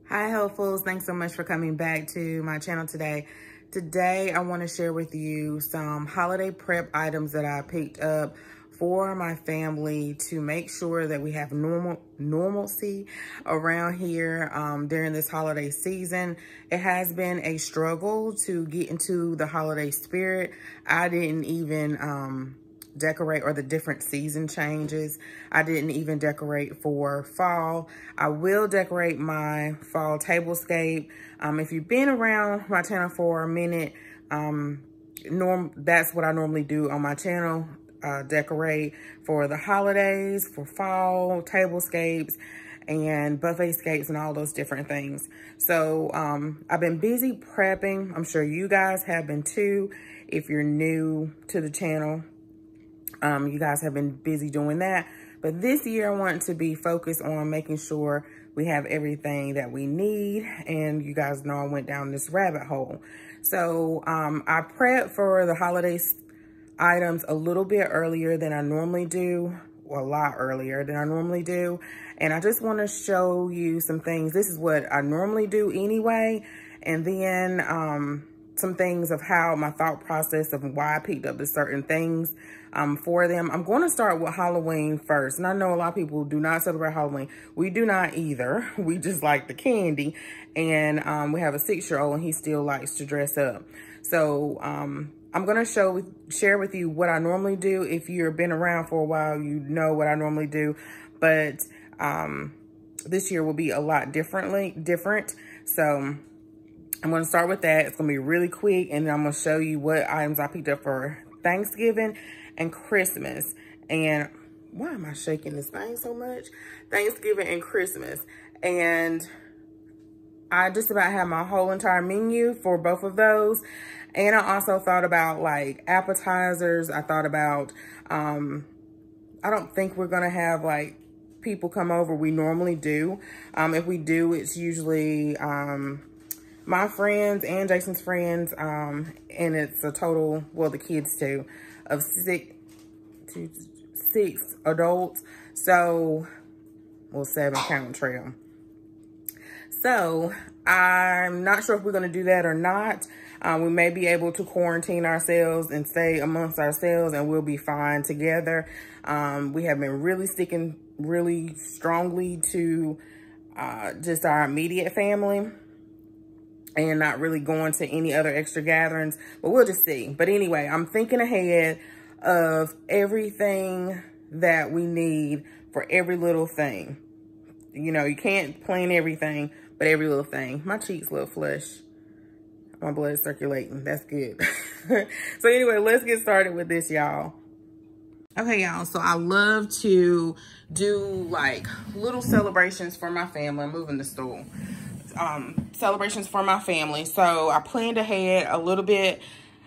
Hi hopefuls, thanks so much for coming back to my channel today. Today I want to share with you some holiday prep items that I picked up for my family to make sure that we have normalcy around here during this holiday season. It has been a struggle to get into the holiday spirit. I didn't even decorate, or the different season changes. I didn't even decorate for fall. I will decorate my fall tablescape. If you've been around my channel for a minute, that's what I normally do on my channel. Decorate for the holidays, for fall tablescapes and buffetscapes and all those different things. So I've been busy prepping. I'm sure you guys have been too. If you're new to the channel, you guys have been busy doing that. But this year I want to be focused on making sure we have everything that we need. And you guys know I went down this rabbit hole. So I prepped for the holiday items a little bit earlier than I normally do, or a lot earlier than I normally do. And I just want to show you some things. This is what I normally do anyway. And then some things of how my thought process of why I picked up the certain things for them. I'm going to start with Halloween first. And I know a lot of people do not celebrate Halloween. We do not either. We just like the candy. And we have a 6-year-old and he still likes to dress up. So I'm going to share with you what I normally do. If you've been around for a while, you know what I normally do. But this year will be a lot different. So I'm going to start with that. It's going to be really quick. And then I'm going to show you what items I picked up for Thanksgiving and Christmas. And why am I shaking this thing so much? Thanksgiving and Christmas. And I just about have my whole entire menu for both of those. And I also thought about like appetizers. I thought about, I don't think we're going to have like people come over. We normally do. If we do, it's usually my friends and Jason's friends. And it's a total, well, the kids too, of six adults. So, well, 7 counting Trail. So I'm not sure if we're going to do that or not. We may be able to quarantine ourselves and stay amongst ourselves and we'll be fine together. We have been really sticking really strongly to just our immediate family and not really going to any other extra gatherings, but we'll just see. But anyway, I'm thinking ahead of everything that we need for every little thing. You know, you can't plan everything, but every little thing. My cheeks look flush. My blood's circulating. That's good. So anyway, let's get started with this, y'all. Okay, y'all. So I love to do like little celebrations for my family. I'm moving the stool. Celebrations for my family. So I planned ahead a little bit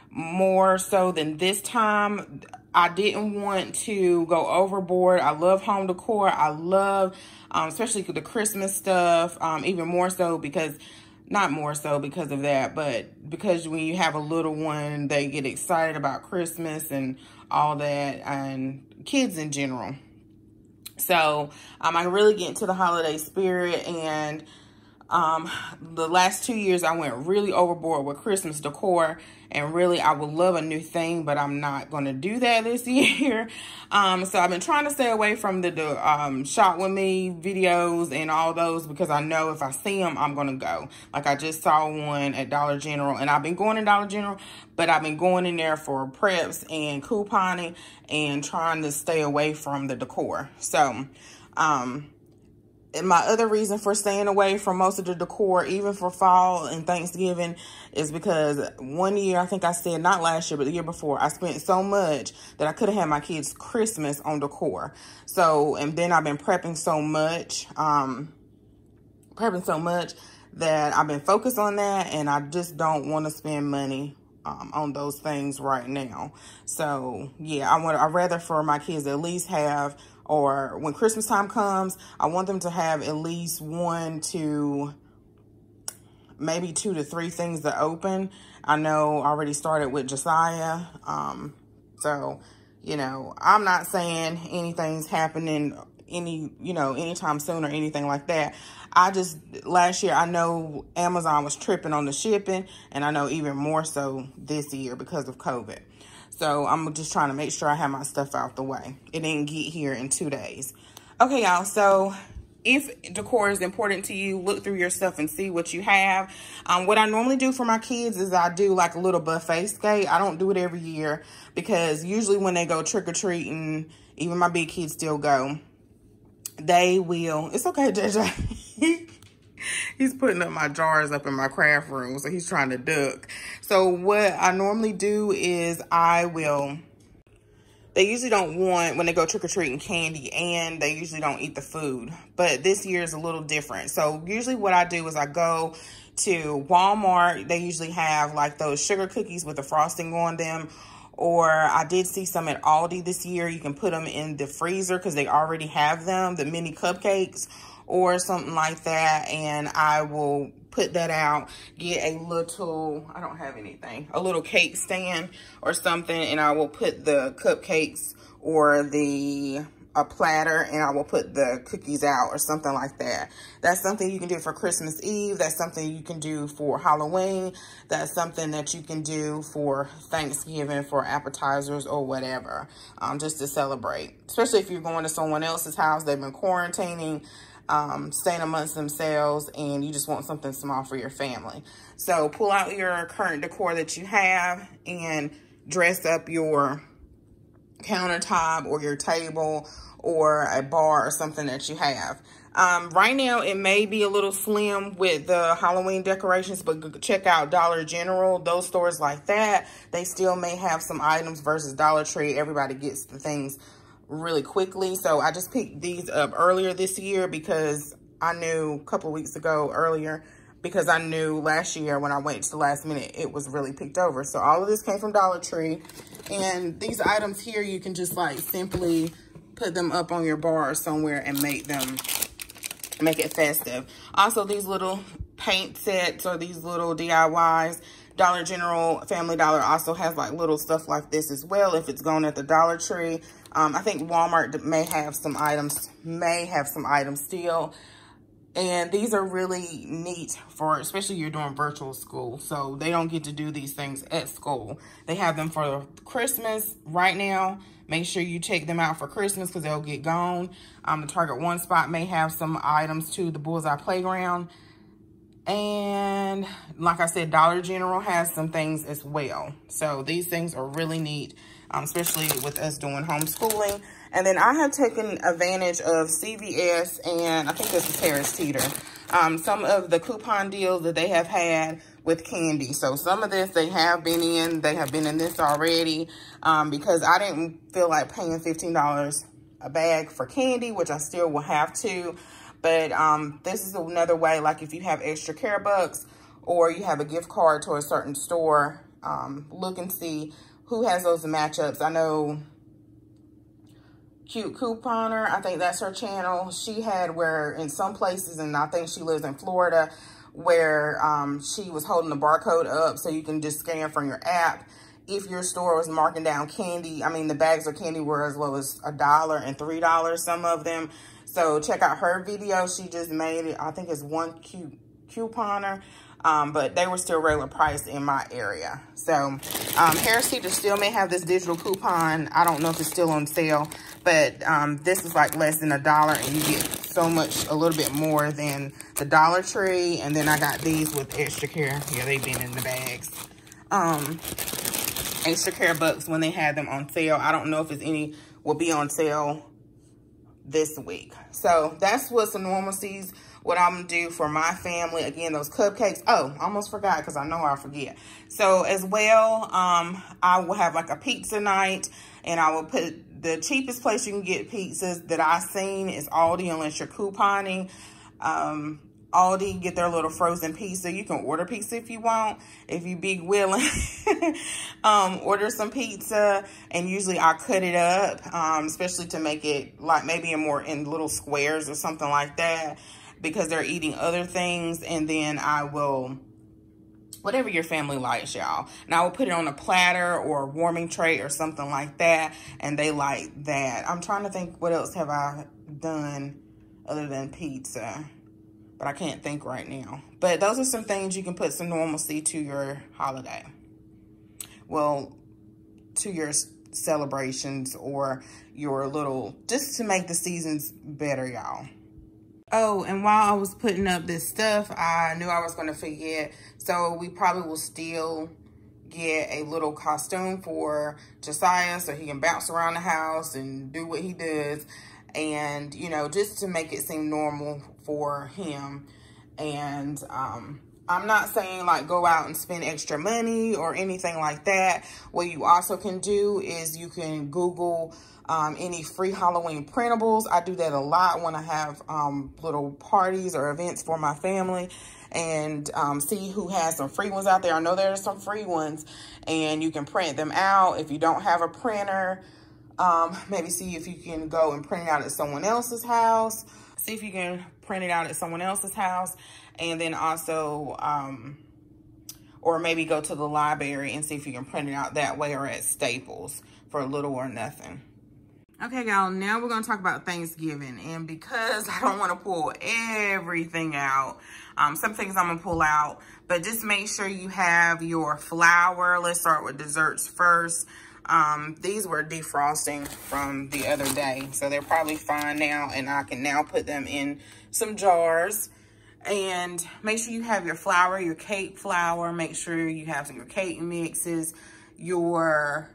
more so than this time. I didn't want to go overboard. I love home decor. I love, especially the Christmas stuff, even more so because, not more so because of that, but because when you have a little one, they get excited about Christmas and all that, and kids in general. So I really get into the holiday spirit, and the last 2 years I went really overboard with Christmas decor, and really I would love a new thing, but I'm not going to do that this year. So I've been trying to stay away from the shop with me videos and all those, because I know if I see them, I'm going to go. Like I just saw one at Dollar General, and I've been going to Dollar General, but I've been going in there for preps and couponing and trying to stay away from the decor. So, and my other reason for staying away from most of the decor, even for fall and Thanksgiving, is because one year, I think I said, not last year, but the year before, I spent so much that I could have had my kids' Christmas on decor. So, and then I've been prepping so much that I've been focused on that, and I just don't want to spend money on those things right now. So, yeah, I'd rather for my kids at least have, or when Christmas time comes, I want them to have at least 1 to maybe 2 to 3 things to open. I know I already started with Josiah. So, you know, I'm not saying anything's happening anytime soon or anything like that. Last year, I know Amazon was tripping on the shipping, and I know even more so this year because of COVID. So I'm just trying to make sure I have my stuff out the way. It didn't get here in 2 days. Okay, y'all, so if decor is important to you, look through your stuff and see what you have. What I normally do for my kids is I do like a little buffet skate. I don't do it every year because usually when they go trick-or-treating, even my big kids still go, they will, it's okay, JJ. He's putting up my jars up in my craft room, so he's trying to duck. So what I normally do is they usually don't want, when they go trick-or-treating, candy, and they usually don't eat the food. But this year is a little different. So usually what I do is I go to Walmart. They usually have like those sugar cookies with the frosting on them. Or I did see some at Aldi this year. You can put them in the freezer because they already have them, the mini cupcakes or something like that. And I will put that out, get a little, I don't have anything, a little cake stand or something, and I will put the cupcakes or a platter, and I will put the cookies out or something like that. That's something you can do for Christmas Eve. That's something you can do for Halloween. That's something that you can do for Thanksgiving, for appetizers or whatever, just to celebrate. Especially if you're going to someone else's house, they've been quarantining, staying amongst themselves, and you just want something small for your family. So pull out your current decor that you have and dress up your countertop or your table or a bar or something that you have. Right now, it may be a little slim with the Halloween decorations, but check out Dollar General. Those stores like that, they still may have some items versus Dollar Tree. Everybody gets the things really quickly. So I just picked these up earlier this year because I knew a couple weeks ago earlier, because I knew last year when I waited to the last minute, it was really picked over. So all of this came from Dollar Tree. And these items here, you can just like simply put them up on your bar or somewhere and make it festive. Also, these little paint sets or these little DIYs, Dollar General, Family Dollar also has like little stuff like this as well if it's going at the Dollar Tree. I think Walmart may have some items still. And these are really neat for, especially you're doing virtual school. So they don't get to do these things at school. They have them for Christmas right now. Make sure you check them out for Christmas because they'll get gone. The Target One Spot may have some items too, the Bullseye Playground. And like I said, Dollar General has some things as well. So these things are really neat, especially with us doing homeschooling. And then I have taken advantage of CVS, and I think this is Harris Teeter, some of the coupon deals that they have had with candy. So some of this they have been in this already, because I didn't feel like paying $15 a bag for candy, which I still will have to. But this is another way, like if you have extra care bucks or you have a gift card to a certain store, look and see who has those matchups. I know Cute Couponer, I think that's her channel. She had where in some places, and I think she lives in Florida, where she was holding the barcode up so you can just scan from your app. If your store was marking down candy, I mean, the bags of candy were as low as $1 and $3, some of them. So check out her video. She just made it, I think it's one couponer. But they were still regular price in my area. So Harris Teeter still may have this digital coupon. I don't know if it's still on sale, but this is like less than $1 and you get so much, a little bit more than the Dollar Tree. And then I got these with extra care. Yeah, they've been in the bags. Extra care bucks when they had them on sale. I don't know if it's any will be on sale this week. So that's what's the normalcies. What I'm gonna do for my family, again, those cupcakes. Oh, I almost forgot because I know I forget. So as well, I will have like a pizza night, and I will put the cheapest place you can get pizzas that I've seen is Aldi, unless you're couponing. Aldi, get their little frozen pizza. You can order pizza if you want, if you be willing. Order some pizza, and usually I cut it up, especially to make it like maybe in little squares or something like that, because they're eating other things. And then I will, whatever your family likes, y'all. And I will put it on a platter or a warming tray or something like that, and they like that. I'm trying to think what else have I done other than pizza. But I can't think right now. But those are some things you can put some normalcy to your holiday. Well, to your celebrations or your little, just to make the seasons better, y'all. Oh, and while I was putting up this stuff, I knew I was going to forget. So we probably will still get a little costume for Josiah so he can bounce around the house and do what he does. And, you know, just to make it seem normal for him. And I'm not saying like go out and spend extra money or anything like that. What you also can do is you can Google any free Halloween printables. I do that a lot when I have little parties or events for my family, and see who has some free ones out there. I know there are some free ones, and you can print them out. If you don't have a printer, maybe see if you can go and print it out at someone else's house. See if you can print it out at someone else's house. And then also, or maybe go to the library and see if you can print it out that way, or at Staples for little or nothing. Okay, y'all, now we're going to talk about Thanksgiving. And because I don't want to pull everything out, some things I'm going to pull out. But just make sure you have your flour. Let's start with desserts first. These were defrosting from the other day, so they're probably fine now, and I can now put them in some jars. And make sure you have your flour, your cake flour. Make sure you have your cake mixes, your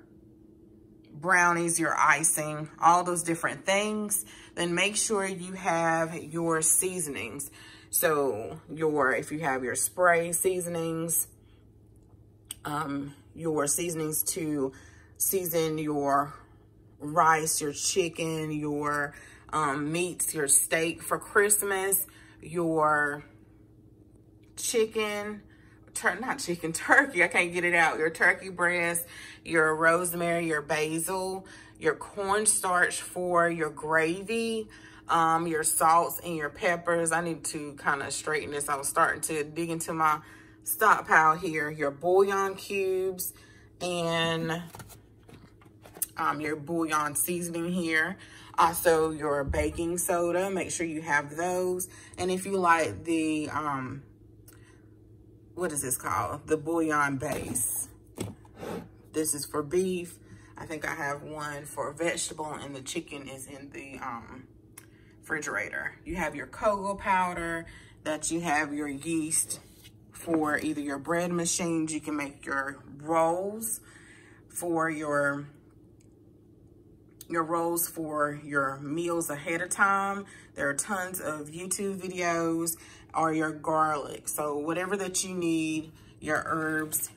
brownies, your icing, all those different things. Then make sure you have your seasonings. So if you have your spray seasonings, your seasonings to season your rice, your chicken, your meats, your steak for Christmas, your chicken, turkey, I can't get it out, your turkey breast, your rosemary, your basil, your cornstarch for your gravy, your salts and your peppers. I need to kind of straighten this. I was starting to dig into my stockpile here. Your bouillon cubes and your bouillon seasoning here. Also your baking soda, make sure you have those. And if you like the, what is this called? The bouillon base. This is for beef. I think I have one for vegetable, and the chicken is in the refrigerator. You have your cocoa powder, that you have your yeast for either your bread machines. You can make your rolls for your rolls for your meals ahead of time. There are tons of YouTube videos, or your garlic. So whatever that you need, your herbs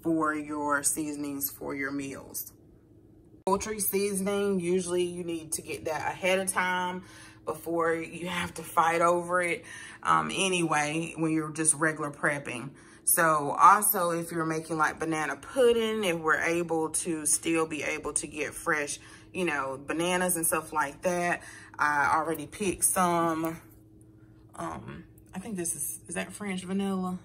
for your seasonings for your meals. Poultry seasoning, usually you need to get that ahead of time before you have to fight over it anyway, when you're just regular prepping. So also if you're making like banana pudding, if we're able to still be able to get fresh, you know, bananas and stuff like that. I already picked some, I think this is that French vanilla?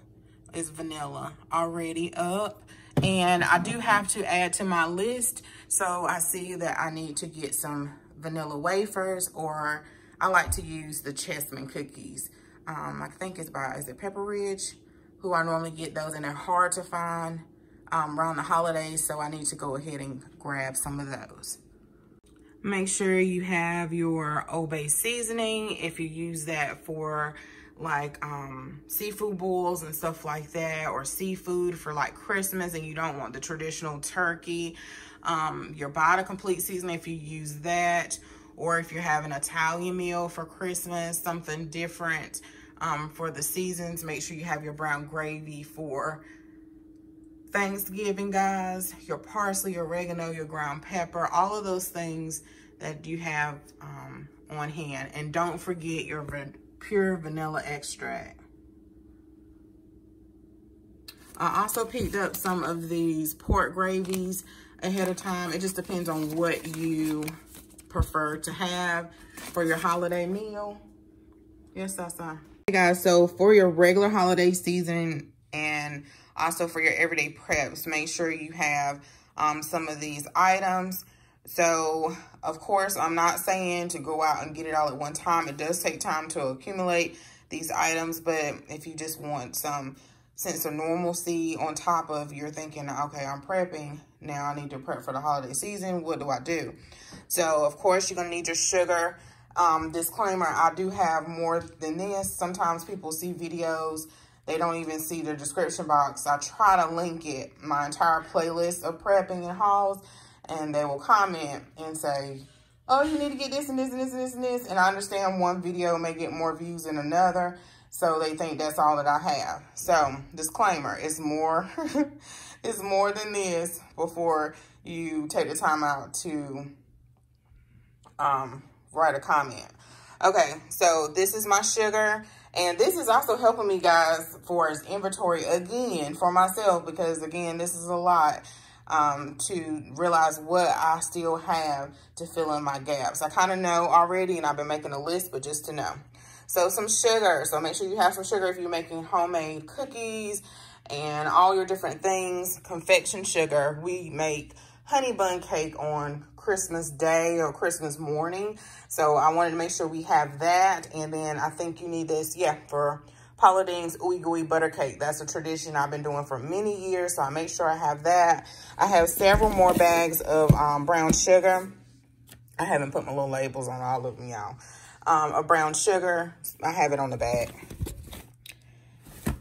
It's vanilla already up. And I do have to add to my list. So I see that I need to get some vanilla wafers, or I like to use the Chessman cookies. I think it's by, is it Pepper Ridge? Who I normally get those, and they're hard to find around the holidays. So I need to go ahead and grab some of those. Make sure you have your Old Bay seasoning. If you use that for like seafood bowls and stuff like that, or seafood for like Christmas, and you don't want the traditional turkey, your Bada Complete seasoning, if you use that, or if you're having an Italian meal for Christmas, something different for the seasons, make sure you have your brown gravy for Thanksgiving, guys. Your parsley, your oregano, your ground pepper, all of those things that you have on hand. And don't forget your pure vanilla extract. I also picked up some of these pork gravies ahead of time. It just depends on what you prefer to have for your holiday meal. Yes, that's all. Hey guys, so for your regular holiday season and also for your everyday preps, make sure you have some of these items. So, of course, I'm not saying to go out and get it all at one time. It does take time to accumulate these items, but if you just want some sense of normalcy on top of you're thinking, okay, I'm prepping, now I need to prep for the holiday season, what do I do? So, of course, you're going to need your sugar. Disclaimer, I do have more than this. Sometimes people see videos, they don't even see the description box. I try to link it, my entire playlist of prepping and hauls, and they will comment and say, oh, you need to get this and this and this and this and this. And I understand one video may get more views than another, so they think that's all that I have. So, disclaimer, it's more, it's more than this before you take the time out to write a comment. Okay, so this is my sugar. And this is also helping me, guys, for as inventory, again, for myself, because, again, this is a lot. To realize what I still have to fill in my gaps. I kind of know already, and I've been making a list, but just to know. So some sugar. So make sure you have some sugar if you're making homemade cookies and all your different things. Confection sugar. We make honey bun cake on Christmas Day or Christmas morning. So I wanted to make sure we have that. And then I think you need this, yeah, for Paula Deen's Ooey Gooey Butter Cake. That's a tradition I've been doing for many years, so I make sure I have that. I have several more bags of brown sugar. I haven't put my little labels on all of them, y'all. Of brown sugar. I have it on the bag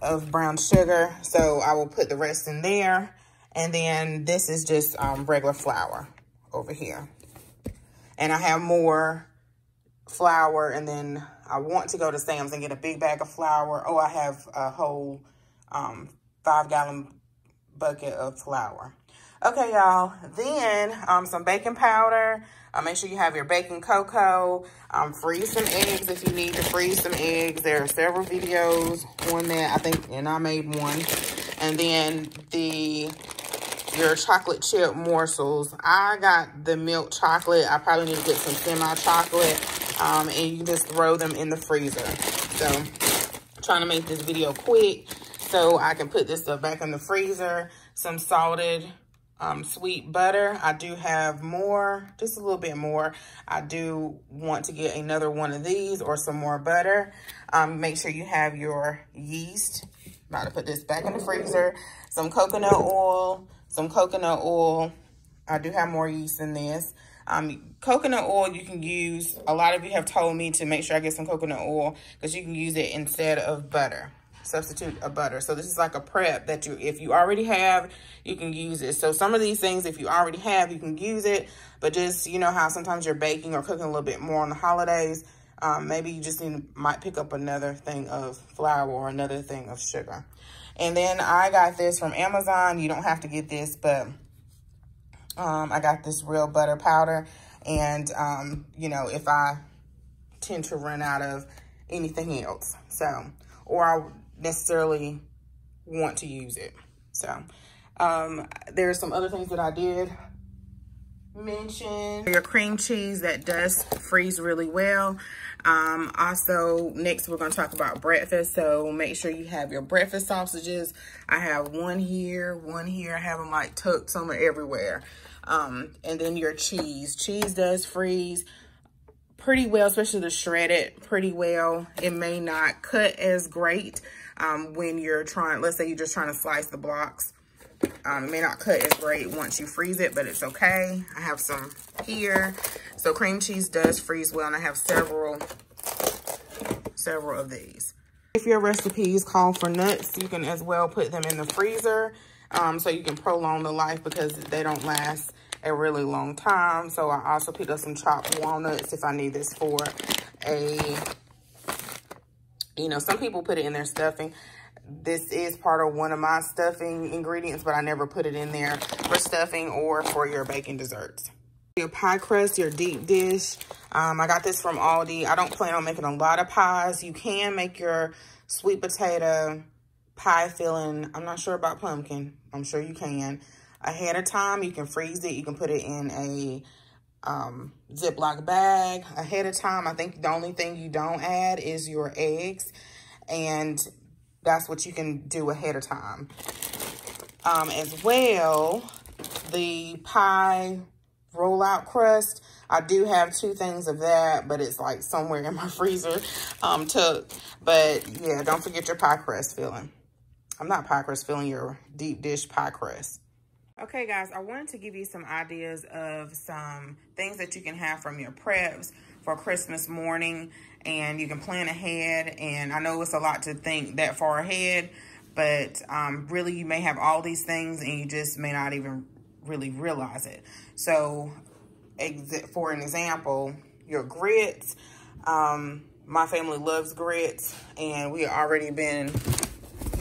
of brown sugar, so I will put the rest in there. And then this is just regular flour over here. And I have more flour, and then I want to go to Sam's and get a big bag of flour. Oh, I have a whole 5-gallon bucket of flour. Okay, y'all. Then some baking powder. Make sure you have your baking cocoa. Freeze some eggs if you need to freeze some eggs. There are several videos on that, I think, and I made one. And then your chocolate chip morsels. I got the milk chocolate. I probably need to get some semi-chocolate. And you can just throw them in the freezer. So, trying to make this video quick so I can put this stuff back in the freezer. Some salted sweet butter. I do have more, just a little bit more. I do want to get another one of these or some more butter. Make sure you have your yeast. About to put this back in the freezer. Some coconut oil. Some coconut oil. I do have more yeast in this. Coconut oil you can use. A lot of you have told me to make sure I get some coconut oil because you can use it instead of butter. Substitute a butter. So this is like a prep that if you already have, you can use it. So some of these things, if you already have, you can use it. But just, you know how sometimes you're baking or cooking a little bit more on the holidays. Maybe you just might pick up another thing of flour or another thing of sugar. And then I got this from Amazon. You don't have to get this, but I got this real butter powder. And, you know, if I tend to run out of anything else. So, or I necessarily want to use it. So, there's some other things that I did mention. Your cream cheese that does freeze really well. Also, next we're going to talk about breakfast. So make sure you have your breakfast sausages. I have one here, I have them like tucked somewhere everywhere. And then your cheese. Cheese does freeze pretty well, especially the shredded pretty well. It may not cut as great when you're trying, let's say you're just trying to slice the blocks. It may not cut as great once you freeze it, but it's okay. I have some here. So cream cheese does freeze well, and I have several of these. If your recipes call for nuts, you can as well put them in the freezer so you can prolong the life because they don't last a really long time. So I also picked up some chopped walnuts if I need this for you know, some people put it in their stuffing. This is part of one of my stuffing ingredients, but I never put it in there for stuffing or for your baking desserts. Your pie crust, your deep dish. I got this from Aldi. I don't plan on making a lot of pies. You can make your sweet potato pie filling. I'm not sure about pumpkin. I'm sure you can. Ahead of time, you can freeze it. You can put it in a Ziploc bag ahead of time. I think the only thing you don't add is your eggs, and that's what you can do ahead of time. As well, the pie roll roll out crust. I do have 2 things of that, but it's like somewhere in my freezer but yeah, don't forget your pie crust filling. I'm not pie crust filling, your deep dish pie crust. Okay, guys, I wanted to give you some ideas of some things that you can have from your preps for Christmas morning, and you can plan ahead. And I know it's a lot to think that far ahead, but really you may have all these things and you just may not even really realize it. So for an example, your grits, my family loves grits, and we already been,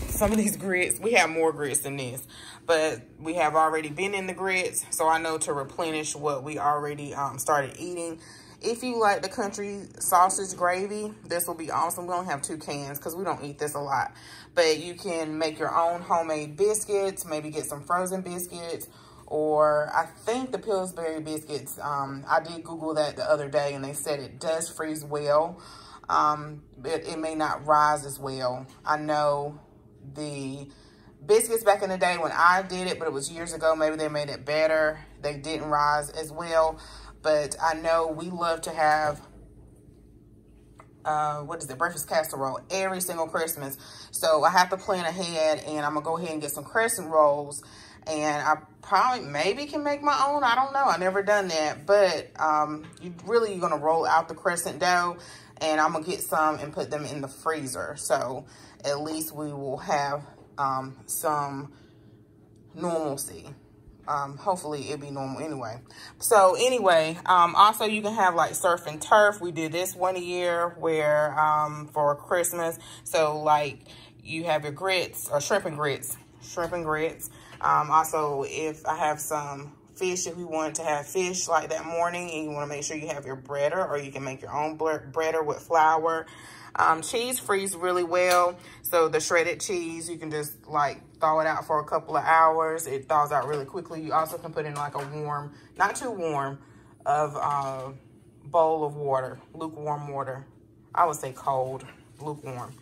some of these grits, we have more grits than this, but we have already been in the grits, so I know to replenish what we already started eating. If you like the country sausage gravy, this will be awesome. We only have 2 cans because we don't eat this a lot, but you can make your own homemade biscuits, maybe get some frozen biscuits, or I think the Pillsbury biscuits, I did Google that the other day and they said it does freeze well. It may not rise as well. I know the biscuits back in the day when I did it, but it was years ago, maybe they made it better. They didn't rise as well, but I know we love to have, breakfast casserole every single Christmas. So I have to plan ahead, and I'm gonna go ahead and get some crescent rolls, and I probably maybe can make my own. I don't know, I never done that, but you're gonna roll out the crescent dough, and I'm gonna get some and put them in the freezer. So at least we will have some normalcy. Hopefully it'll be normal anyway. So anyway, also you can have like surf and turf. We did this one a year where for Christmas. So like you have your grits or shrimp and grits. Also, if I have some fish, if you want to have fish like that morning and you want to make sure you have your breader, or you can make your own breader with flour. Cheese freezes really well. So the shredded cheese, you can just like thaw it out for a couple of hours. It thaws out really quickly. You also can put in like a warm, not too warm, of bowl of water, lukewarm water. I would say cold, lukewarm.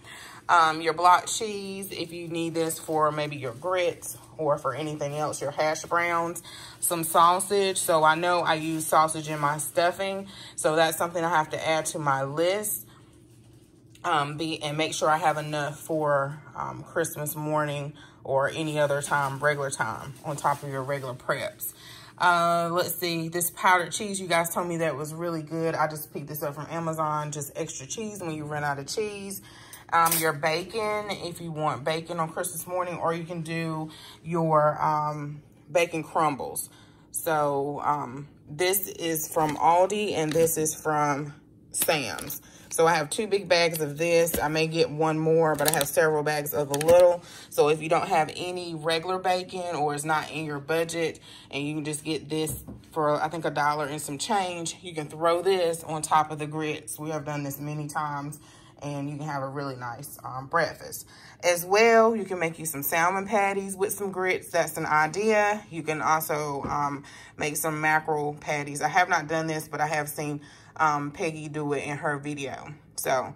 Your block cheese, if you need this for maybe your grits or for anything else, your hash browns, some sausage. So I know I use sausage in my stuffing, so that's something I have to add to my list. And make sure I have enough for Christmas morning or any other time, regular time, on top of your regular preps. Let's see, this powdered cheese, you guys told me that was really good. I just picked this up from Amazon, just extra cheese when you run out of cheese. Your bacon, if you want bacon on Christmas morning, or you can do your bacon crumbles. So this is from Aldi and this is from Sam's. So I have 2 big bags of this. I may get one more, but I have several bags of a little. So if you don't have any regular bacon or it's not in your budget and you can just get this for, I think, $1 and some change, you can throw this on top of the grits. We have done this many times, and you can have a really nice breakfast. As well, you can make you some salmon patties with some grits. That's an idea. You can also make some mackerel patties. I have not done this, but I have seen Peggy do it in her video. So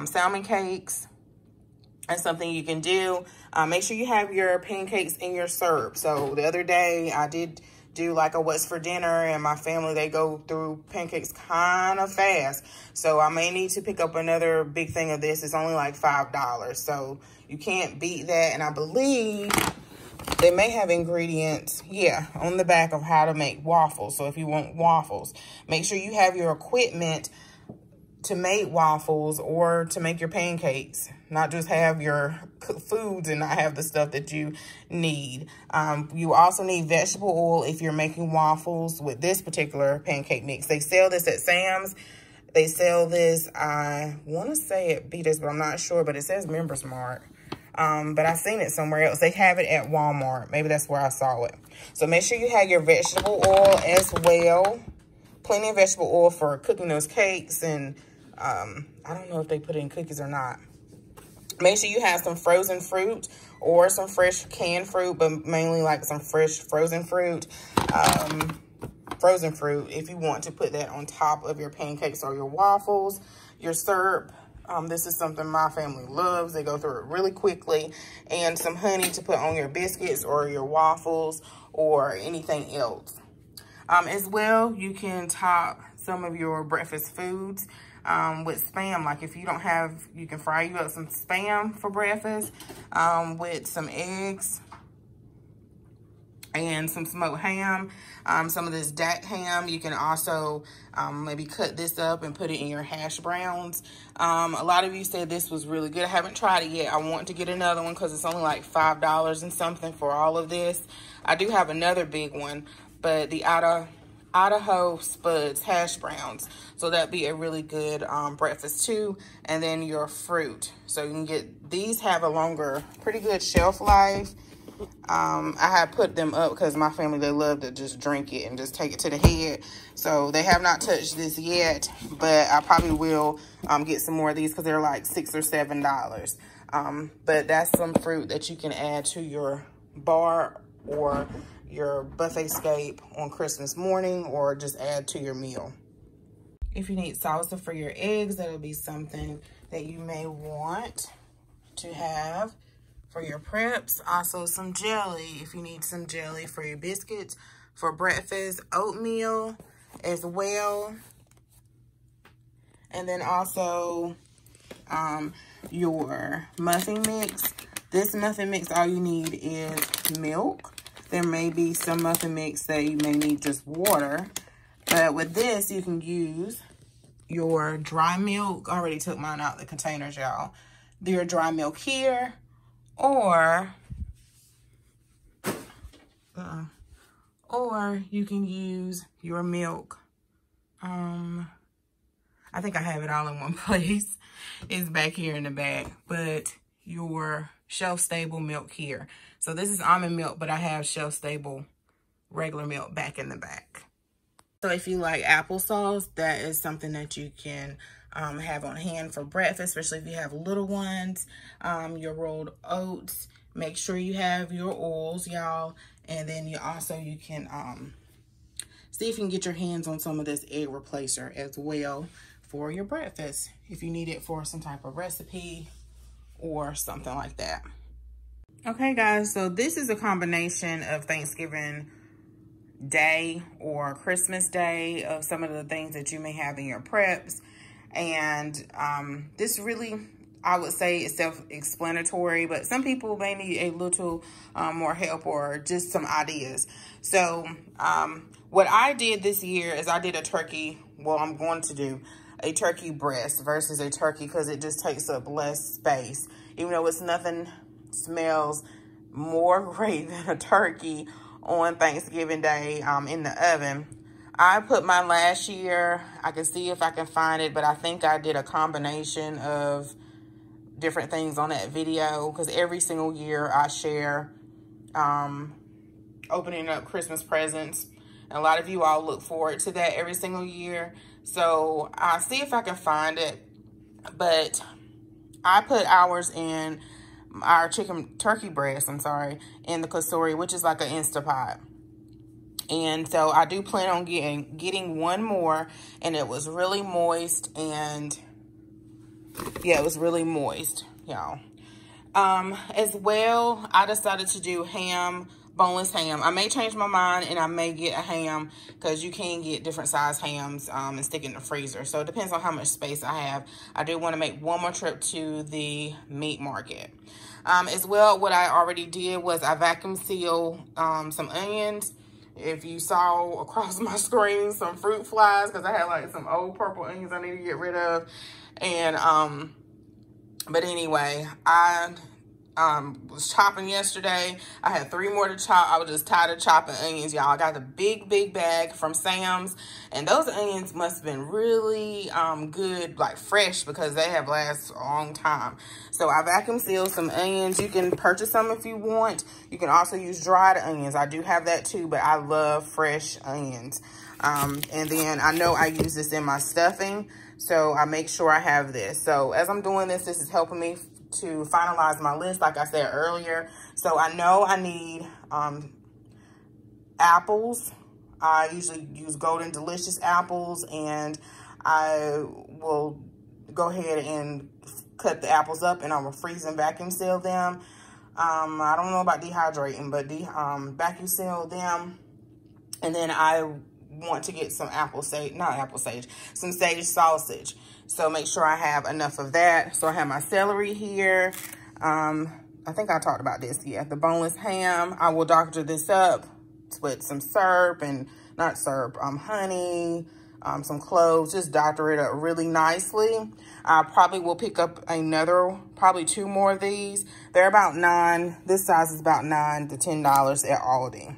salmon cakes is something you can do. Make sure you have your pancakes in your syrup. So the other day I did do like a what's for dinner, and my family, they go through pancakes kind of fast. So I may need to pick up another big thing of this. It's only like $5. So you can't beat that. And I believe they may have ingredients, yeah, on the back of how to make waffles. So if you want waffles, make sure you have your equipment to make waffles or to make your pancakes. Not just have your foods and not have the stuff that you need. You also need vegetable oil if you're making waffles with this particular pancake mix. They sell this at Sam's. They sell this, I want to say at Beaters, but I'm not sure. But it says Members Mark. But I've seen it somewhere else. They have it at Walmart. Maybe that's where I saw it. So make sure you have your vegetable oil as well. Plenty of vegetable oil for cooking those cakes. And I don't know if they put it in cookies or not. Make sure you have some frozen fruit or some fresh canned fruit, but mainly like some fresh frozen fruit. Frozen fruit, if you want to put that on top of your pancakes or your waffles. Your syrup. This is something my family loves. They go through it really quickly. And some honey to put on your biscuits or your waffles or anything else. As well, you can top some of your breakfast foods with Spam. Like if you don't have, you can fry you up some Spam for breakfast with some eggs and some smoked ham, some of this Dak ham. You can also maybe cut this up and put it in your hash browns. A lot of you said this was really good. I haven't tried it yet. I want to get another one because it's only like $5 and something for all of this. I do have another big one, but the Idaho Spuds hash browns. So that'd be a really good breakfast too. And then your fruit. So you can get, these have a longer, pretty good shelf life. I had put them up because my family, they love to just drink it and just take it to the head. So they have not touched this yet, but I probably will get some more of these because they're like $6 or $7. But that's some fruit that you can add to your bar or your buffet scape on Christmas morning, or just add to your meal. If you need salsa for your eggs, that'll be something that you may want to have for your preps. Also some jelly, if you need some jelly for your biscuits for breakfast. Oatmeal as well. And then also your muffin mix. This muffin mix, all you need is milk. There may be some muffin mix that you may need just water. But with this, you can use your dry milk. I already took mine out of the containers, y'all. Your dry milk here. Or you can use your milk. I think I have it all in one place. It's back here in the back. But your shelf-stable milk here. So this is almond milk, but I have shelf-stable regular milk back in the back. So if you like applesauce, that is something that you can have on hand for breakfast, especially if you have little ones. Your rolled oats. Make sure you have your oils, y'all. And then you can see if you can get your hands on some of this egg replacer as well for your breakfast, if you need it for some type of recipe or something like that. Okay, guys, so this is a combination of Thanksgiving Day or Christmas Day of some of the things that you may have in your preps. And this really, I would say, is self-explanatory, but some people may need a little more help or just some ideas. So what I did this year is I did a turkey, well, I'm going to do a turkey breast versus a turkey because it just takes up less space. Even though it's nothing smells more great than a turkey on Thanksgiving Day in the oven. I put mine last year. I can see if I can find it, but I think I did a combination of different things on that video because every single year I share opening up Christmas presents. And a lot of you all look forward to that every single year. So I'll see if I can find it. But I put ours in our turkey breast, in the Cosori, which is like an Instapot. And so I do plan on getting one more, and it was really moist, and yeah, it was really moist, y'all. As well, I decided to do ham, boneless ham. I may change my mind and I may get a ham because you can get different size hams and stick it in the freezer. So it depends on how much space I have. I do want to make one more trip to the meat market. As well, what I already did was I vacuum sealed some onions. If you saw across my screen some fruit flies, because I had like some old purple onions I need to get rid of. And but anyway, I was chopping yesterday. I had 3 more to chop. I was just tired of chopping onions, y'all. I got the big bag from Sam's, and those onions must have been really good, like fresh, because they have lasted a long time. So I vacuum sealed some onions. You can purchase some if you want. You can also use dried onions. I do have that too, but I love fresh onions. And then I know I use this in my stuffing, so I make sure I have this. So as I'm doing this, this is helping me to finalize my list, like I said earlier. So I know I need apples. I usually use Golden Delicious apples, and I will go ahead and cut the apples up, and I will freeze and vacuum seal them. I don't know about dehydrating, but vacuum seal them. And then I want to get some some sage sausage. So make sure I have enough of that. So I have my celery here. I think I talked about this. Yeah, the boneless ham. I will doctor this up with some syrup and honey, some cloves. Just doctor it up really nicely. I probably will pick up probably 2 more of these. They're about this size is about $9 to $10 at Aldi.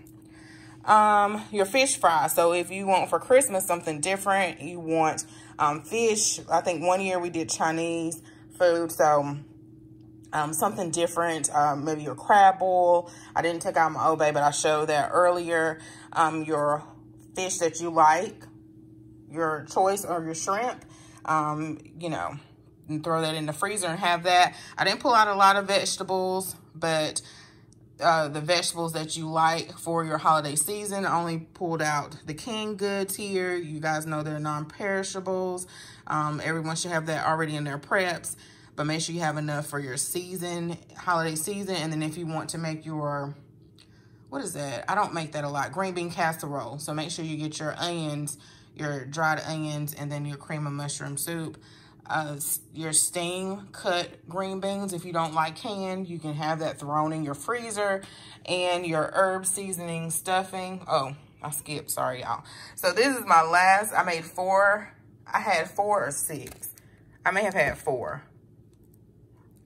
Your fish fry. So if you want for Christmas something different, you want fish. I think one year we did Chinese food, so something different, maybe your crab boil. I didn't take out my Old Bay, but I showed that earlier. Your fish that you like, your choice, or your shrimp, you know, and throw that in the freezer and have that. I didn't pull out a lot of vegetables, but the vegetables that you like for your holiday season. I only pulled out the canned goods here. You guys know they're non-perishables. Everyone should have that already in their preps, but make sure you have enough for your holiday season. And then if you want to make your, what is that? I don't make that a lot. Green bean casserole. So make sure you get your onions, your dried onions, and then your cream of mushroom soup. Your steam cut green beans, if you don't like canned, you can have that thrown in your freezer. And your herb seasoning stuffing. Oh, I skipped, sorry y'all. So this is my last. I made 4. I had 4 or 6. I may have had 4.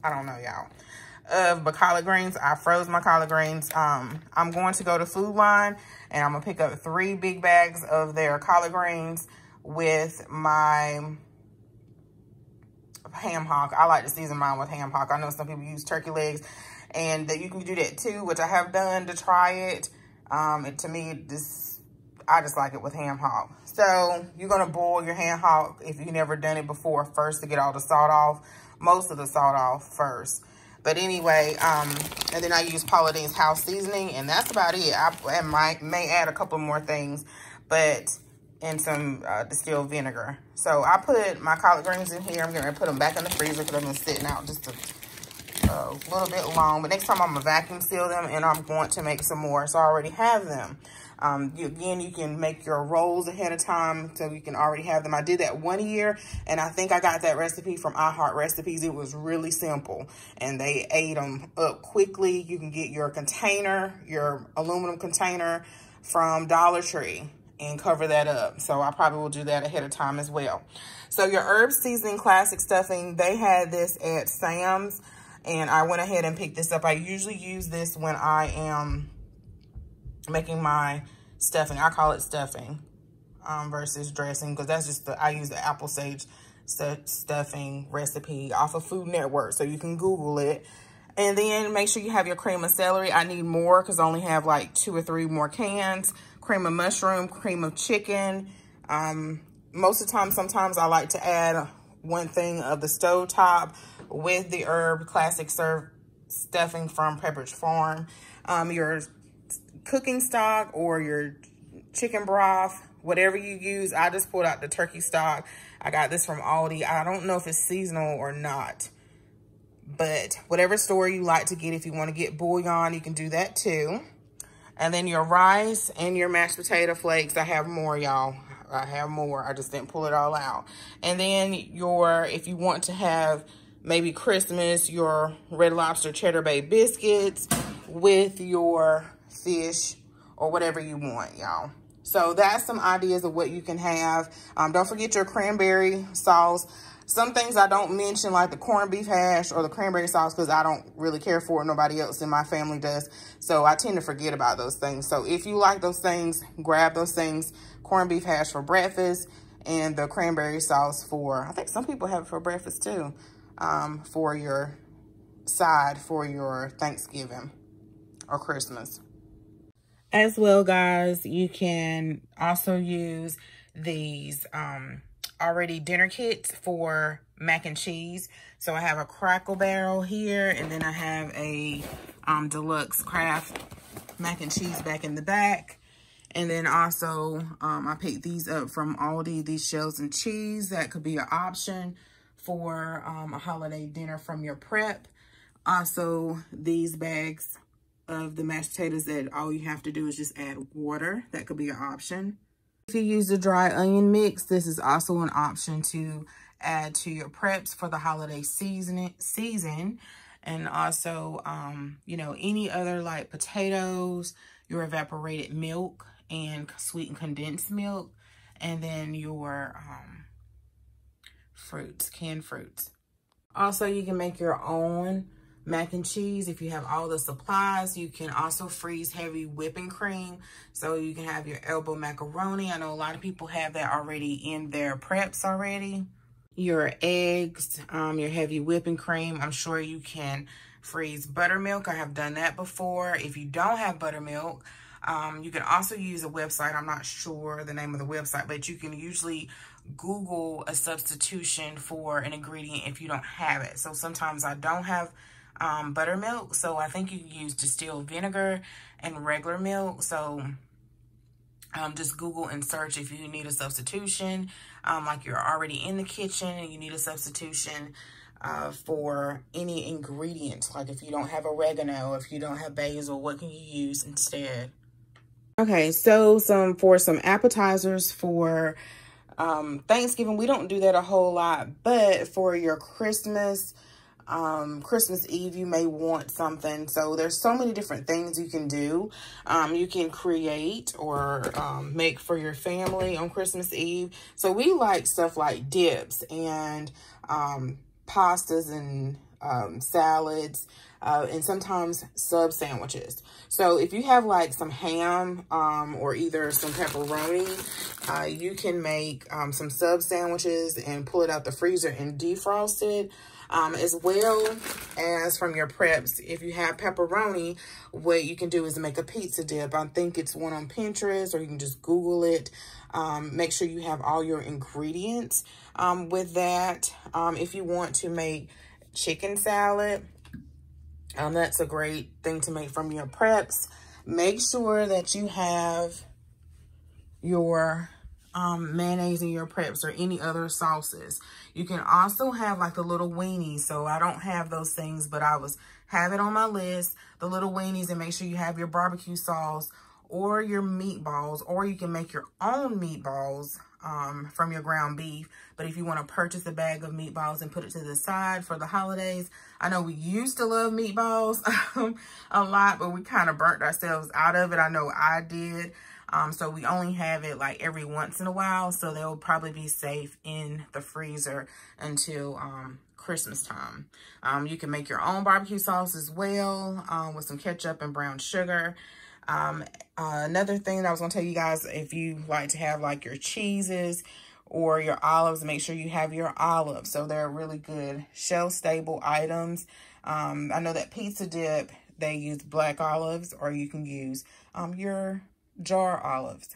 I don't know, y'all. But collard greens, I froze my collard greens. I'm going to go to Food Line and I'm gonna pick up 3 big bags of their collard greens with my ham hock. I like to season mine with ham hock. I know some people use turkey legs, and that you can do that too, which I have done to try it. To me, I just like it with ham hock. So you're gonna boil your ham hock, if you've never done it before, first to get all the salt off, most of the salt off first. But anyway, and then I use Paula Deen's house seasoning, and that's about it. I may add a couple more things, and some distilled vinegar. So I put my collard greens in here. I'm going to put them back in the freezer because they've been sitting out just a little bit long. But next time I'm going to vacuum seal them, and I'm going to make some more. So I already have them. Again, you can make your rolls ahead of time so you can already have them. I did that 1 year, and I think I got that recipe from iHeart Recipes. It was really simple, and they ate them up quickly. You can get your container, your aluminum container from Dollar Tree, and cover that up. So I probably will do that ahead of time as well. So your herb seasoning classic stuffing, they had this at Sam's, and I went ahead and picked this up. I usually use this when I am making my stuffing. I call it stuffing versus dressing, because that's just I use the apple sage stuffing recipe off of Food Network, so you can Google it. And then make sure you have your cream of celery. I need more because I only have like 2 or 3 more cans. Cream of mushroom, cream of chicken. Most of the time, sometimes I like to add 1 thing of the stovetop with the herb classic serve stuffing from Pepperidge Farm. Your cooking stock or your chicken broth, whatever you use. I just pulled out the turkey stock. I got this from Aldi. I don't know if it's seasonal or not, but whatever store you like to get, if you want to get bouillon, you can do that too. And then your rice and your mashed potato flakes. I have more, y'all. I have more. I just didn't pull it all out. And then if you want to have maybe Christmas, your Red Lobster Cheddar Bay biscuits with your fish or whatever you want, y'all. So that's some ideas of what you can have. Don't forget your cranberry sauce. Some things I don't mention, like the corned beef hash or the cranberry sauce, because I don't really care for it. Nobody else in my family does. So I tend to forget about those things. So if you like those things, grab those things. Corned beef hash for breakfast, and the cranberry sauce for, I think some people have it for breakfast too, for your side for your Thanksgiving or Christmas. As well, guys, you can also use these already dinner kits for mac and cheese. So I have a Crackle Barrel here, and then I have a Deluxe Craft mac and cheese back in the back. And then also I picked these up from Aldi, these shells and cheese. That could be an option for a holiday dinner from your prep. Also, these bags of the mashed potatoes that all you have to do is just add water. That could be an option. If you use the dry onion mix, this is also an option to add to your preps for the holiday season. And also, you know, any other like potatoes, your evaporated milk and sweetened condensed milk, and then your fruits, canned fruits. Also, you can make your own mac and cheese if you have all the supplies. You can also freeze heavy whipping cream, so you can have your elbow macaroni. I know a lot of people have that already in their preps already. Your eggs, your heavy whipping cream. I'm sure you can freeze buttermilk. I have done that before. If you don't have buttermilk, you can also use a website. I'm not sure the name of the website, but you can usually Google a substitution for an ingredient if you don't have it. So sometimes I don't have buttermilk, so I think you can use distilled vinegar and regular milk. So just Google and search if you need a substitution, like you're already in the kitchen and you need a substitution for any ingredient. Like if you don't have oregano, if you don't have basil, what can you use instead? Okay, so for some appetizers for Thanksgiving, we don't do that a whole lot, but for your Christmas Eve, you may want something. So there's so many different things you can do. You can create or make for your family on Christmas Eve. So we like stuff like dips and pastas and salads, and sometimes sub sandwiches. So if you have like some ham or either some pepperoni, you can make some sub sandwiches and pull it out the freezer and defrost it. As well as from your preps, if you have pepperoni, what you can do is make a pizza dip. I think it's one on Pinterest, or you can just Google it. Make sure you have all your ingredients with that. If you want to make chicken salad, that's a great thing to make from your preps. Make sure that you have your mayonnaise in your preps or any other sauces. You can also have like the little weenies. So I don't have those things, but I have it on my list, the little weenies, and make sure you have your barbecue sauce or your meatballs, or you can make your own meatballs from your ground beef. But if you want to purchase a bag of meatballs and put it to the side for the holidays, I know we used to love meatballs a lot, but we kind of burnt ourselves out of it. I know I did. So we only have it like every once in a while. So they'll probably be safe in the freezer until Christmas time. You can make your own barbecue sauce as well with some ketchup and brown sugar. Another thing that I was going to tell you guys, if you like to have like your cheeses or your olives, make sure you have your olives. So they're really good shelf-stable items. I know that pizza dip, they use black olives, or you can use your jar olives.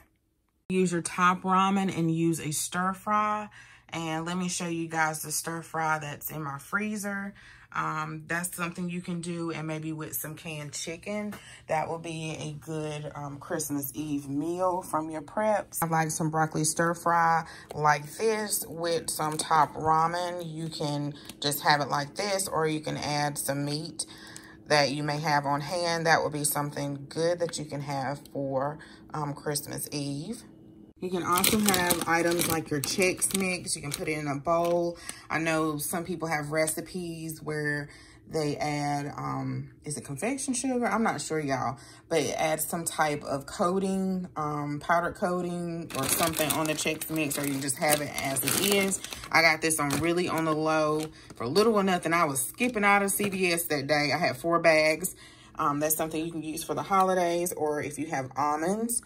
Use your top ramen and use a stir fry. And let me show you guys the stir fry that's in my freezer. That's something you can do, and maybe with some canned chicken. That will be a good Christmas Eve meal from your preps. I like some broccoli stir fry like this with some top ramen. You can just have it like this, or you can add some meat that you may have on hand. That would be something good that you can have for Christmas Eve. You can also have items like your Chex Mix. You can put it in a bowl. I know some people have recipes where they add, is it confection sugar? I'm not sure, y'all. But it adds some type of coating, powdered coating or something on the Chex Mix, or you just have it as it is. I got this on really on the low for little or nothing. I was skipping out of CVS that day. I had 4 bags. That's something you can use for the holidays, or if you have almonds.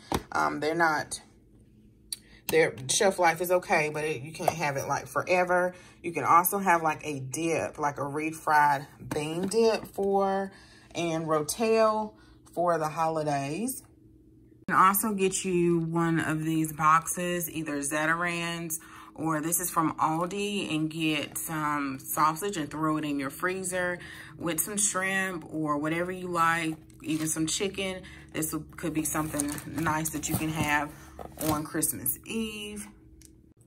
Their shelf life is okay, but you can't have it like forever. You can also have like a dip, like a refried bean dip and Rotel for the holidays. You can also get you one of these boxes, either Zatarain's, or this is from Aldi, and get some sausage and throw it in your freezer with some shrimp or whatever you like, even some chicken. This could be something nice that you can have on Christmas Eve.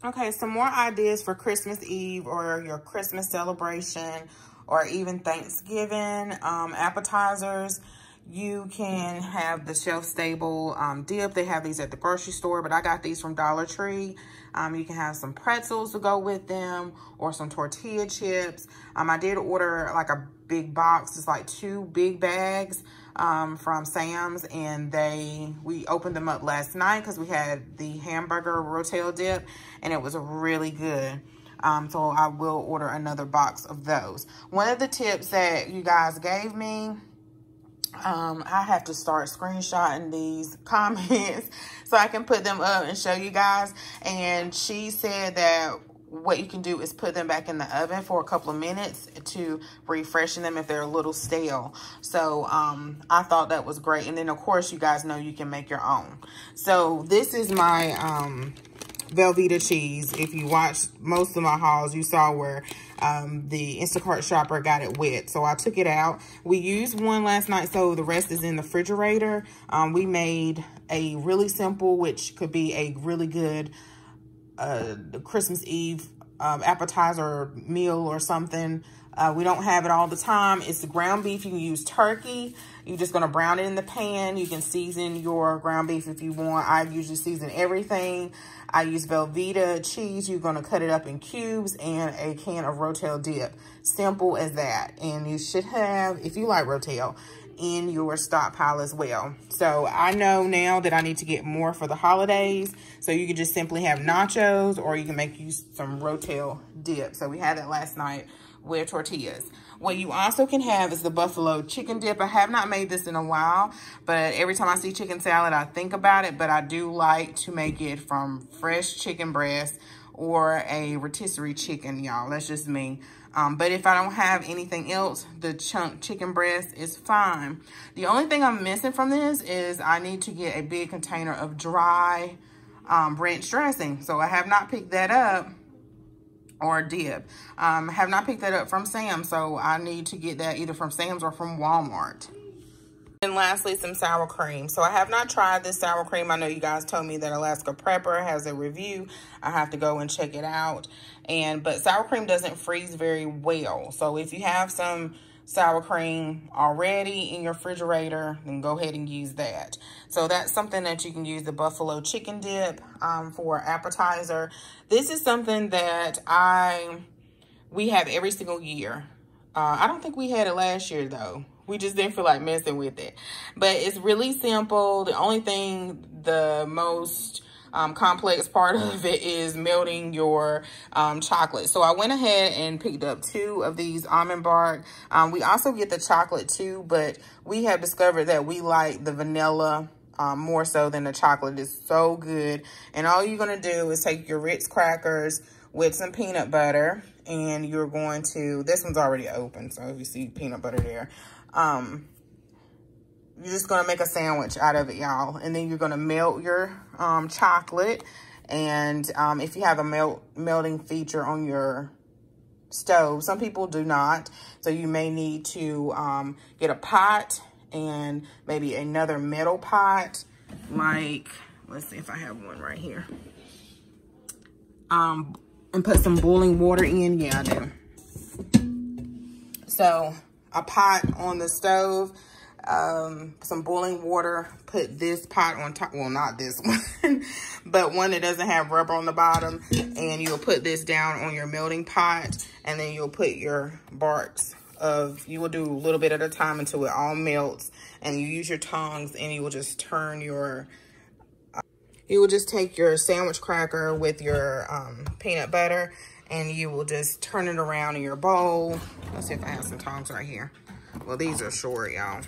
Okay, some more ideas for Christmas Eve or your Christmas celebration, or even Thanksgiving appetizers. You can have the shelf-stable dip. They have these at the grocery store, but I got these from Dollar Tree. You can have some pretzels to go with them or some tortilla chips. I did order like a big box. It's like 2 big bags from Sam's, and we opened them up last night because we had the hamburger rotel dip, and it was really good. So I will order another box of those. One of the tips that you guys gave me, I have to start screenshotting these comments so I can put them up and show you guys. And she said that what you can do is put them back in the oven for a couple of minutes to refreshen them if they're a little stale. So I thought that was great. And then of course you guys know you can make your own. So this is my Velveeta cheese. If you watched most of my hauls, you saw where the Instacart shopper got it wet. So I took it out. We used one last night, so the rest is in the refrigerator. We made a really simple, which could be a really good Christmas Eve appetizer meal or something. We don't have it all the time. It's the ground beef. You can use turkey. You're just going to brown it in the pan. You can season your ground beef if you want. I usually season everything. I use Velveeta cheese. You're going to cut it up in cubes and a can of Rotel dip. Simple as that. And you should have, if you like Rotel, in your stockpile as well. So I know now that I need to get more for the holidays. So you can just simply have nachos, or you can make use some Rotel dip. So we had that last night with tortillas. What you also can have is the buffalo chicken dip. I have not made this in a while, but every time I see chicken salad, I think about it. But I do like to make it from fresh chicken breast or a rotisserie chicken, y'all. That's just me. But if I don't have anything else, the chunk chicken breast is fine. The only thing I'm missing from this is I need to get a big container of dry ranch dressing. So I have not picked that up, or dip. Have not picked that up from Sam's, so I need to get that either from Sam's or from Walmart. And lastly, some sour cream. So I have not tried this sour cream. I know you guys told me that Alaska Prepper has a review. I have to go and check it out. But sour cream doesn't freeze very well. So if you have some sour cream already in your refrigerator, then go ahead and use that. So that's something that you can use, the buffalo chicken dip for appetizer. This is something that we have every single year. I don't think we had it last year though. We just didn't feel like messing with it. But it's really simple. The only thing, the most complex part of it is melting your chocolate. So I went ahead and picked up 2 of these almond bark. We also get the chocolate too, but we have discovered that we like the vanilla more so than the chocolate. It's so good. And all you're going to do is take your Ritz crackers with some peanut butter, and you're going to, this one's already open, so if you see peanut butter there, you're just going to make a sandwich out of it, y'all. And then you're going to melt your chocolate. And if you have a melting feature on your stove, some people do not. So you may need to get a pot and maybe another metal pot. Like, let's see if I have one right here. And put some boiling water in. Yeah, I do. So a pot on the stove. Some boiling water, put this pot on top, well, not this one, but one that doesn't have rubber on the bottom, and you'll put this down on your melting pot, and then you'll put your barks you will do a little bit at a time until it all melts, and you use your tongs, and you will just turn your, you will just take your sandwich cracker with your peanut butter, and you will just turn it around in your bowl. Let's see if I have some tongs right here. Well, these are short, y'all.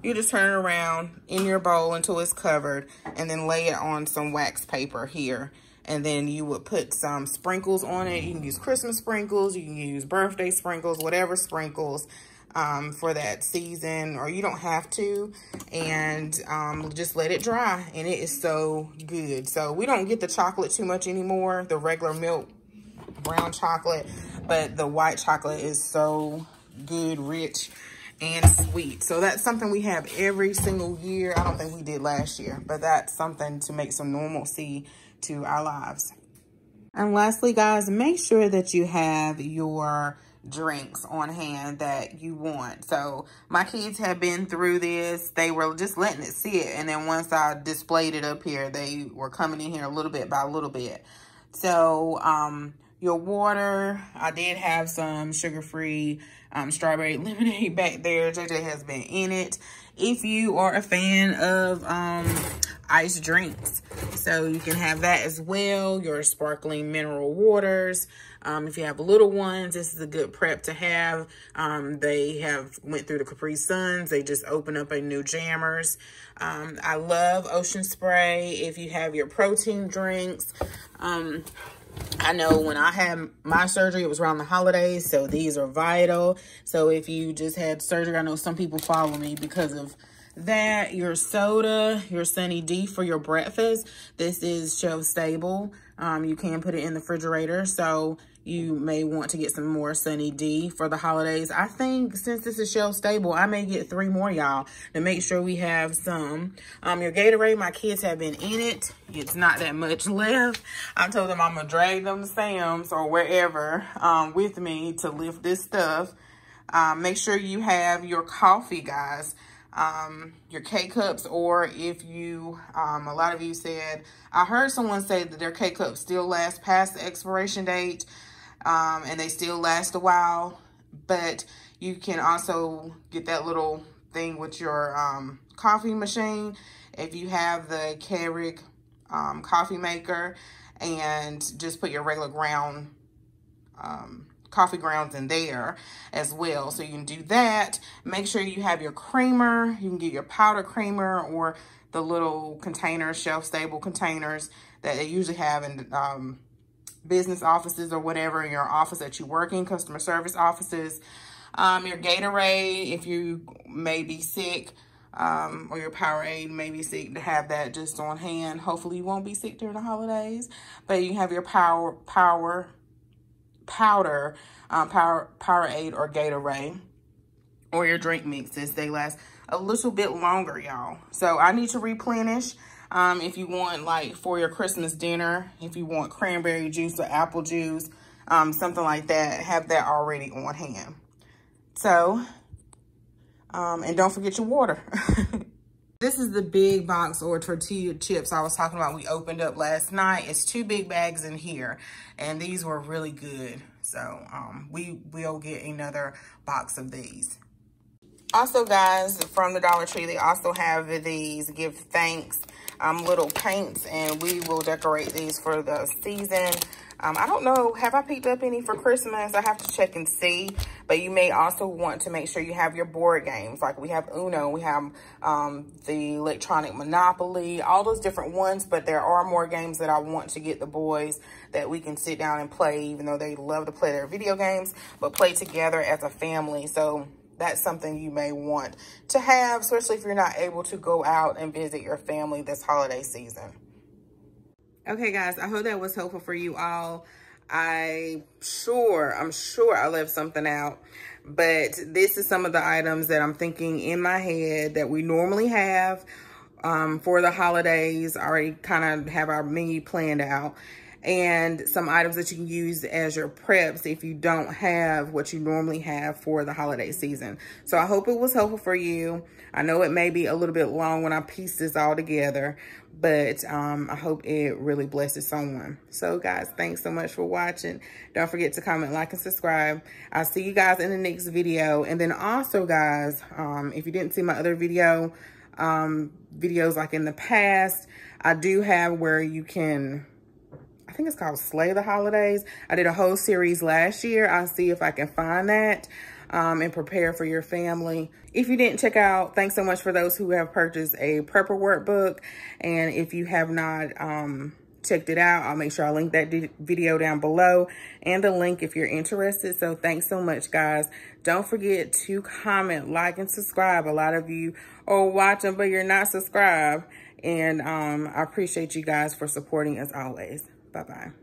You just turn it around in your bowl until it's covered, and then lay it on some wax paper here. And then you would put some sprinkles on it. You can use Christmas sprinkles, you can use birthday sprinkles, whatever sprinkles for that season, or you don't have to. And just let it dry, and it is so good. So we don't get the chocolate too much anymore, the regular milk brown chocolate, but the white chocolate is so good, rich, and sweet. So that's something we have every single year. I don't think we did last year, but that's something to make some normalcy to our lives. And lastly, guys, make sure that you have your drinks on hand that you want. So my kids have been through this. They were just letting it sit. And then once I displayed it up here, they were coming in here a little bit by a little bit. So your water, I did have some sugar-free strawberry lemonade back there. JJ has been in it. If you are a fan of iced drinks, so you can have that as well. Your sparkling mineral waters. If you have little ones, this is a good prep to have. They have went through the Capri Suns. They just opened up a new Jammers. I love Ocean Spray. If you have your protein drinks, I know when I had my surgery, it was around the holidays, so these are vital. So if you just had surgery, I know some people follow me because of that. Your soda, your Sunny D for your breakfast. This is shelf stable. You can put it in the refrigerator, so you may want to get some more Sunny D for the holidays. I think since this is shelf stable, I may get 3 more, y'all, to make sure we have some. Your Gatorade, my kids have been in it. It's not that much left. I told them I'm gonna drag them to Sam's or wherever with me to lift this stuff. Make sure you have your coffee, guys. Your K-Cups, or if you, a lot of you said, I heard someone say that their K-Cups still last past the expiration date, and they still last a while, but you can also get that little thing with your coffee machine. If you have the Keurig coffee maker, and just put your regular ground coffee grounds in there as well. So you can do that. Make sure you have your creamer. You can get your powder creamer or the little containers, shelf-stable containers that they usually have in business offices or whatever, in your office that you work in, customer service offices. Your Gatorade, if you may be sick, or your Powerade may be sick, to have that just on hand. Hopefully you won't be sick during the holidays, but you have your Powerade or Gatorade, or your drink mixes. They last a little bit longer, y'all. So I need to replenish. If you want, like, for your Christmas dinner, if you want cranberry juice or apple juice, something like that, have that already on hand. So, and don't forget your water. This is the big box or tortilla chips I was talking about we opened up last night. It's 2 big bags in here, and these were really good. So we will get another box of these. Also, guys, from the Dollar Tree, they also have these give thanks little paints, and we will decorate these for the season. I don't know, have I picked up any for Christmas? I have to check and see. But you may also want to make sure you have your board games. Like we have Uno, we have the electronic Monopoly, all those different ones. But there are more games that I want to get the boys that we can sit down and play, even though they love to play their video games, but play together as a family. So that's something you may want to have, especially if you're not able to go out and visit your family this holiday season. Okay, guys, I hope that was helpful for you all. I'm sure I left something out, but this is some of the items that I'm thinking in my head that we normally have for the holidays. I already kind of have our menu planned out, and some items that you can use as your preps if you don't have what you normally have for the holiday season. So I hope it was helpful for you. I know it may be a little bit long when I piece this all together, but I hope it really blesses someone. So guys, thanks so much for watching. Don't forget to comment, like, and subscribe. I'll see you guys in the next video. And then also, guys, if you didn't see my other videos like in the past, I do have where you can, I think it's called Slay the Holidays. I did a whole series last year. I'll see if I can find that and prepare for your family. If you didn't check out, thanks so much for those who have purchased a prepper workbook. And if you have not checked it out, I'll make sure I link that video down below and the link if you're interested. So thanks so much, guys. Don't forget to comment, like, and subscribe. A lot of you are watching, but you're not subscribed. And I appreciate you guys for supporting as always. Bye-bye.